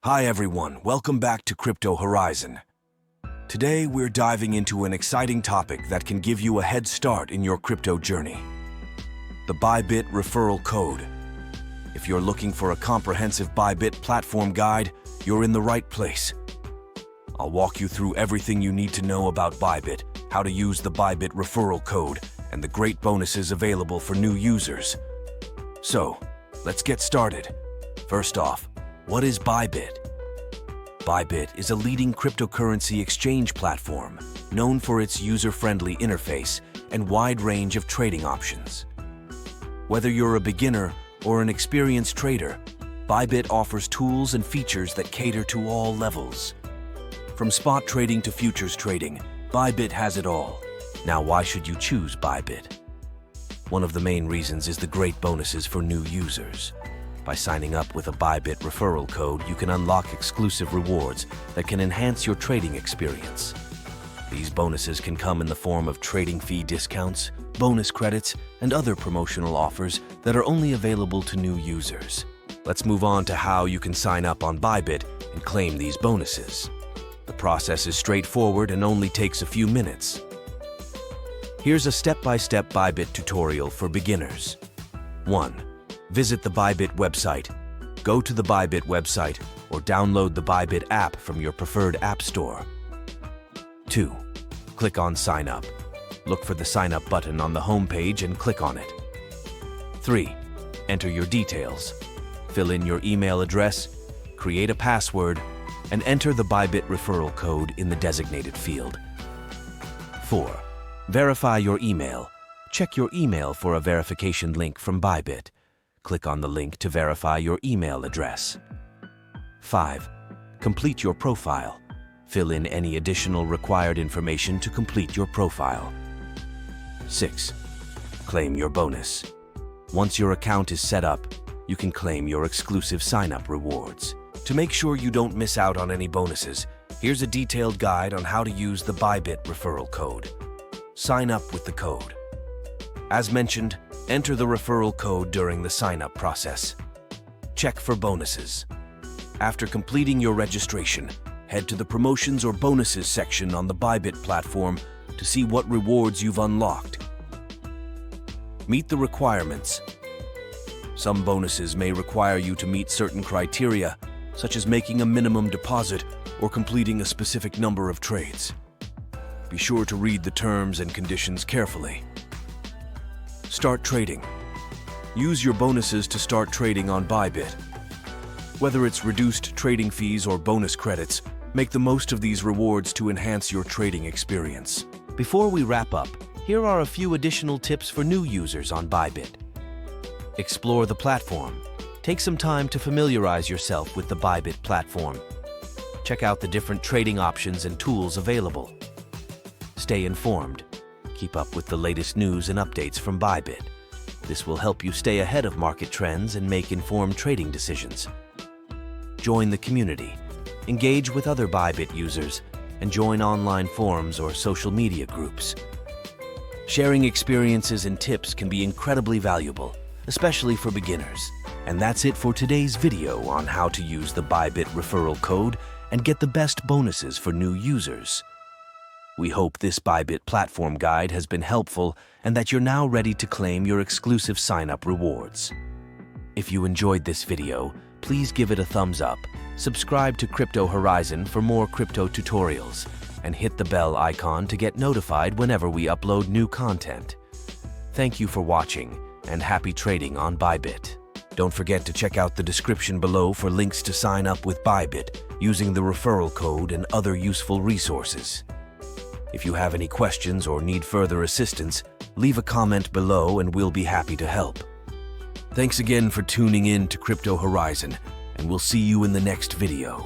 Hi everyone, welcome back to Crypto Horizon. Today we're diving into an exciting topic that can give you a head start in your crypto journey. The Bybit Referral Code. If you're looking for a comprehensive Bybit platform guide, you're in the right place. I'll walk you through everything you need to know about Bybit, how to use the Bybit Referral Code, and the great bonuses available for new users. So, let's get started. First off, what is Bybit? Bybit is a leading cryptocurrency exchange platform known for its user-friendly interface and wide range of trading options. Whether you're a beginner or an experienced trader, Bybit offers tools and features that cater to all levels. From spot trading to futures trading, Bybit has it all. Now, why should you choose Bybit? One of the main reasons is the great bonuses for new users. By signing up with a Bybit referral code, you can unlock exclusive rewards that can enhance your trading experience. These bonuses can come in the form of trading fee discounts, bonus credits, and other promotional offers that are only available to new users. Let's move on to how you can sign up on Bybit and claim these bonuses. The process is straightforward and only takes a few minutes. Here's a step-by-step Bybit tutorial for beginners. 1. Visit the Bybit website. Go to the Bybit website or download the Bybit app from your preferred app store. 2. Click on Sign Up. Look for the Sign Up button on the home page and click on it. 3. Enter your details. Fill in your email address, create a password, and enter the Bybit referral code in the designated field. 4. Verify your email. Check your email for a verification link from Bybit. Click on the link to verify your email address. 5. Complete your profile. Fill in any additional required information to complete your profile. 6. Claim your bonus. Once your account is set up, you can claim your exclusive sign-up rewards. To make sure you don't miss out on any bonuses, here's a detailed guide on how to use the Bybit referral code. Sign up with the code. As mentioned, enter the referral code during the sign-up process. Check for bonuses. After completing your registration, head to the Promotions or Bonuses section on the Bybit platform to see what rewards you've unlocked. Meet the requirements. Some bonuses may require you to meet certain criteria, such as making a minimum deposit or completing a specific number of trades. Be sure to read the terms and conditions carefully. Start trading. Use your bonuses to start trading on Bybit. Whether it's reduced trading fees or bonus credits, make the most of these rewards to enhance your trading experience. Before we wrap up, here are a few additional tips for new users on Bybit. Explore the platform. Take some time to familiarize yourself with the Bybit platform. Check out the different trading options and tools available. Stay informed. Keep up with the latest news and updates from Bybit. This will help you stay ahead of market trends and make informed trading decisions. Join the community. Engage with other Bybit users and join online forums or social media groups. Sharing experiences and tips can be incredibly valuable, especially for beginners. And that's it for today's video on how to use the Bybit referral code and get the best bonuses for new users. We hope this Bybit platform guide has been helpful and that you're now ready to claim your exclusive sign-up rewards. If you enjoyed this video, please give it a thumbs up, subscribe to Crypto Horizon for more crypto tutorials, and hit the bell icon to get notified whenever we upload new content. Thank you for watching, and happy trading on Bybit. Don't forget to check out the description below for links to sign up with Bybit using the referral code and other useful resources. If you have any questions or need further assistance, leave a comment below and we'll be happy to help. Thanks again for tuning in to Crypto Horizon, and we'll see you in the next video.